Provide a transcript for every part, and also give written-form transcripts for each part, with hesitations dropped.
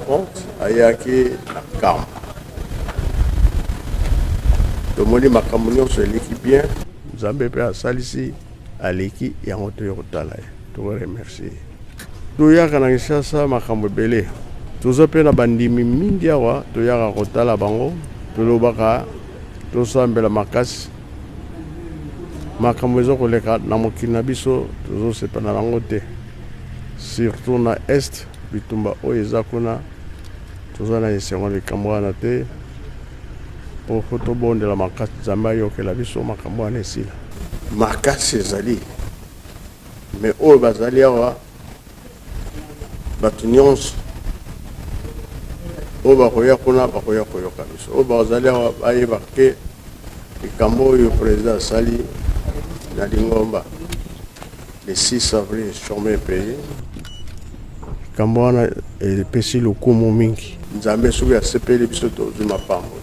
compte ayaki na kamba tomoni makambo nyonso eleki bien nzambe mpe asalisi aleki yango toye kotala ye tokoremercie toyaka na Kinshasa makambo ebele toza mpe na bandimi mingi awa toyaka kotala bango tolobaka tosambela makasi makambo ezokoleka na mokili na biso tozosepana nango te surtout na est bitumba oyo eza kuna toza na esengo likambo wana te po tobondela makasi nzambe ayokela biso makambo wana esila makasi ezali me oyo bazali awa bato nyonso oyo bakoya kuna bakoya koyoka biso oyo bazali awa bayeba ke likambo oyo président asali na Lingomba le 6 avril chômé payé likambo wana epesi lokumu mingi nzambe soki asepeli biso tozuma pambo.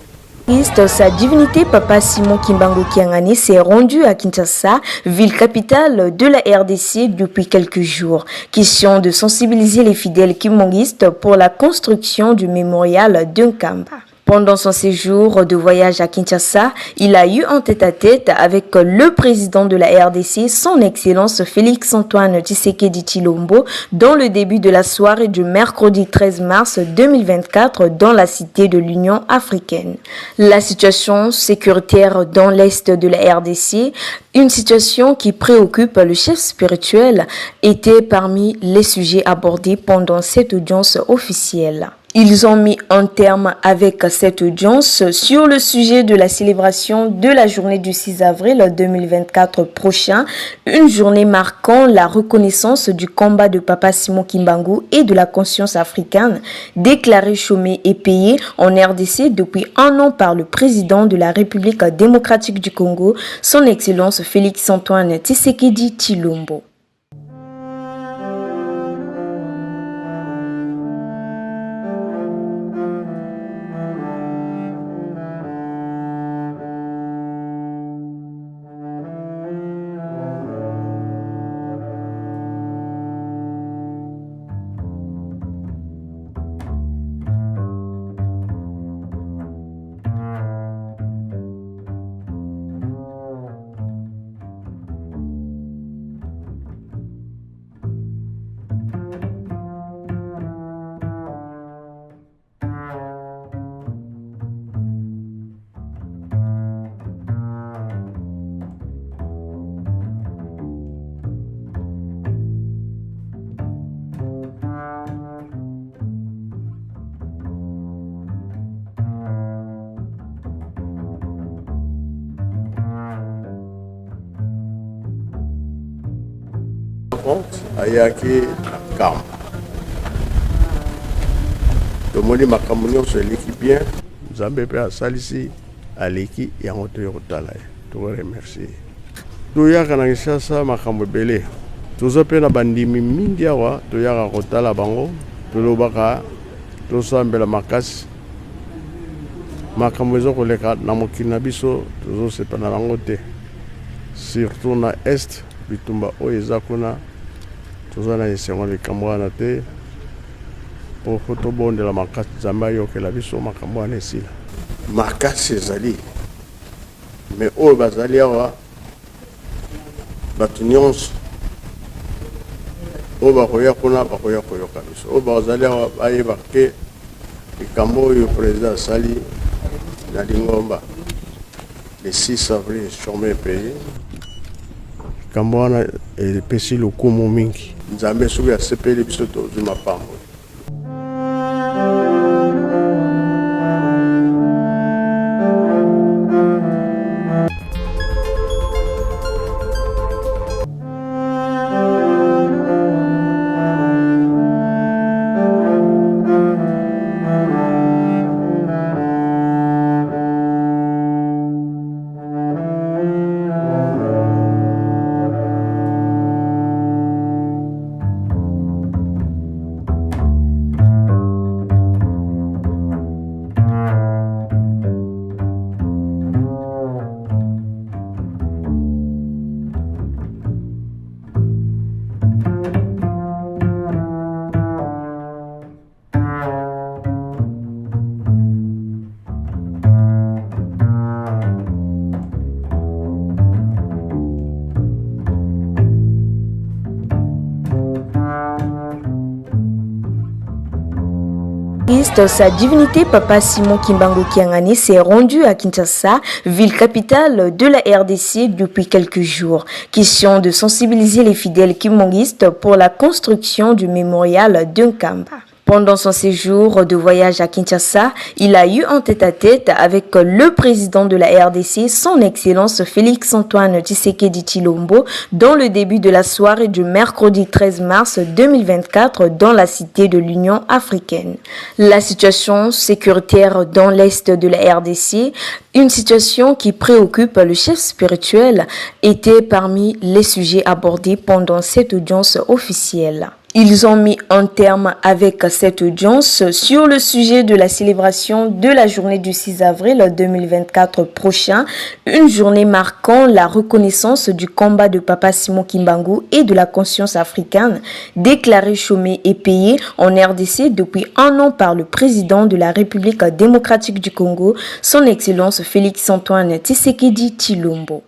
Sa divinité Papa Simon Kimbangu Kiangani s'est rendu à Kinshasa, ville capitale de la RDC depuis quelques jours. Question de sensibiliser les fidèles kimbongistes pour la construction du mémorial d'Nkamba. Pendant son séjour de voyage à Kinshasa, il a eu un tête-à-tête avec le président de la RDC, son Excellence Félix-Antoine Tshisekedi Tshilombo, dans le début de la soirée du mercredi 13 mars 2024 dans la cité de l'Union africaine. La situation sécuritaire dans l'est de la RDC, une situation qui préoccupe le chef spirituel, était parmi les sujets abordés pendant cette audience officielle. Ils ont mis un terme avec cette audience sur le sujet de la célébration de la journée du 6 avril 2024 prochain, une journée marquant la reconnaissance du combat de Papa Simon Kimbangu et de la conscience africaine, déclaré chômé et payé en RDC depuis un an par le président de la République démocratique du Congo, son Excellence Félix-Antoine Tshisekedi Tshilombo. ayaki na kamba tomoni makambo nyonso eleki bien nzambe mpe asalisi aleki yango toye kotala ye tokoremercie toyaka na Kinshasa makambo ebele toza mpe na bandimi mingi awa toyaka kotala bango tolobaka tosambela makasi makambo ezokoleka na mokili na biso tozosepana nango te surtout na est bitumba oyo eza kuna toza na esengo likambo wana te po tobondela makasi nzambe ayokela biso makambo wana esila makasi ezali me oyo bazali awa bato nyonso oyo bakoya kuna bakoya koyoka biso oyo bazali awa bayeba ke likambo oyo président asali na Lingomba le 6 avril chômé payé likambo wana epesi lokumu mingi nzambe soki asepeli biso tozuma pambo. Sa divinité Papa Simon Kimbangu Kiangani s'est rendu à Kinshasa, ville capitale de la RDC depuis quelques jours. Question de sensibiliser les fidèles kimonguistes pour la construction du mémorial d'Nkamba. Pendant son séjour de voyage à Kinshasa, il a eu un tête-à-tête avec le président de la RDC, son Excellence Félix-Antoine Tshisekedi Tshilombo, dans le début de la soirée du mercredi 13 mars 2024 dans la cité de l'Union africaine. La situation sécuritaire dans l'est de la RDC, une situation qui préoccupe le chef spirituel, était parmi les sujets abordés pendant cette audience officielle. Ils ont mis un terme avec cette audience sur le sujet de la célébration de la journée du 6 avril 2024 prochain, une journée marquant la reconnaissance du combat de Papa Simon Kimbangu et de la conscience africaine, déclaré chômé et payé en RDC depuis un an par le président de la République démocratique du Congo, son Excellence Félix-Antoine Tshisekedi Tshilombo.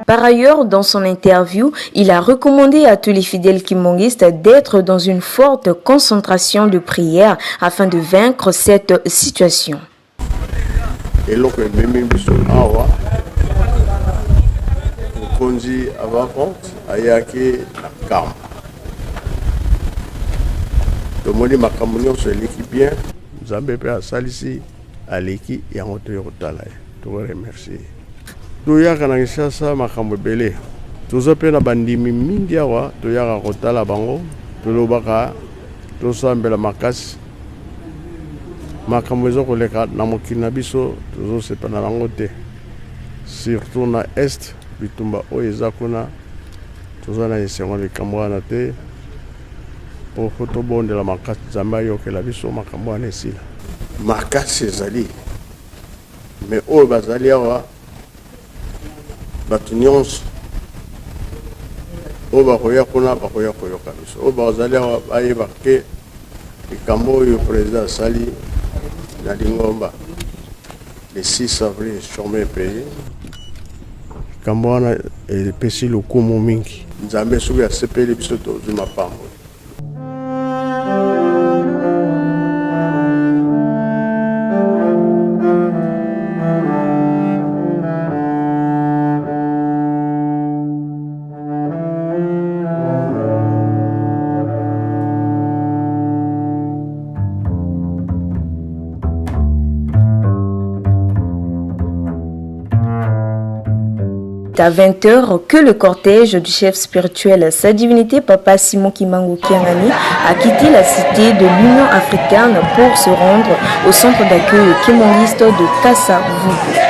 Par ailleurs, dans son interview, il a recommandé à tous les fidèles kimonguistes d'être dans une forte concentration de prière afin de vaincre cette situation. Et là, konzi avant-vente ayaki nakam. Tomoni makambo nyonso eleki bien. Nzambe mpe asalisi aleki yango toyokotala ye. Tokoremercie. Toyaka na Kinshasa makambo ebele. Toza mpe na bandimi mingi awa toyaka kotala bango. Tolobaka tosambela makasi. Makambo ezokoleka na mokili na biso tozosepa na bango te. Surtout na est bitumba oyo eza kuna toza na esengo likambo wana te po tobondela makasi Nzambe ayokela biso makambo wana esila makasi ezali me oyo bazali awa bato nyonso oyo bakoya kuna bakoya koyoka biso oyo bazali awa bayeba ke likambo oyo président asali na Lingomba le 6 avril chômé payé kambo wana epesi lokumu mingi Nzambe soki asepeli biso tozwi mapambo. À 20h que le cortège du chef spirituel, sa divinité Papa Simon Kimbangu Kiangani, a quitté la cité de l'Union africaine pour se rendre au centre d'accueil kimongiste de Kassavubu.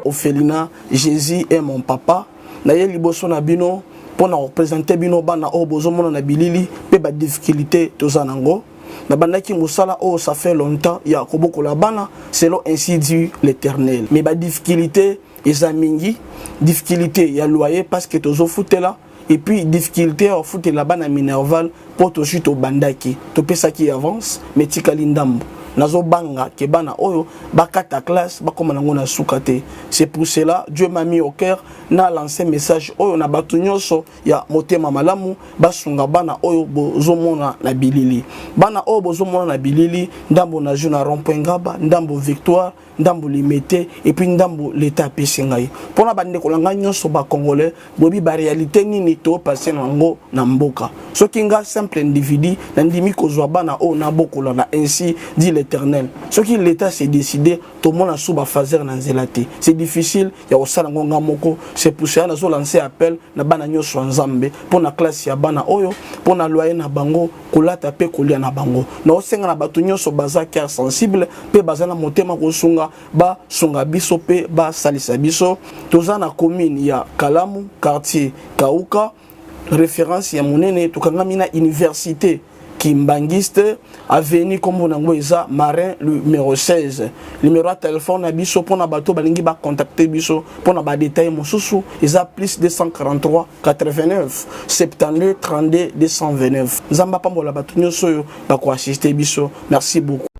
Ophelina, Jésus est mon papa. Naye liboso na bino pour na représenter bino bana o bozomona na bilili pe ba difficulté tozanango. Na bandaki musala o ça fait longtemps ya koboko la bana selon ainsi dit l'Éternel. Mais ba difficulté eza mingi, difficulté ya loyer parce que tozo futela et puis difficulté au foot là-bas na Minerval pour to chute au bandaki to pesa qui avance mais tikali ndambo nazo banga ke bana oyo bakata classe bakoma nango na sukate. C'est pour cela Dieu m'a mis au cœur na lancé message oyo na batu nyonso ya motema malamu basunga bana oyo bozomona na bilili, bana oyo bozomona na bilili ndambo na juna rond-point Ngaba, ndambo Victoire, ndambo Limité et puis ndambo l'état pesingai pona bande ko langa nyonso ba congolais bobi ba réalité nini to passer nango na mboka soki nga simple individu na ndimi ko zwa bana o na bokola na ainsi dit l'Éternel. Soki l'état s'est décidé to mona suba fazer na nzelati c'est difficile ya osala ngonga moko. C'est pour ça na zo lancer appel na bana nyonso nzambe pona classe ya bana oyo pona loyer na bango kolata pe kolia na bango na osenga na batu nyonso baza cœur sensible pe baza na motema ko sunga ba sunga biso pe ba salisa biso toza na commune ya Kalamu quartier Kauka référence ya monene tokangami na université Kimbangiste avenue comme nango eza Marin numéro 16 numéro de téléphone na biso pona bato balingi ba contacter biso pona ba détail mosusu eza plus 243 89 72 32 229 nzamba pambola bato nyonso ba ko assister biso. Merci beaucoup.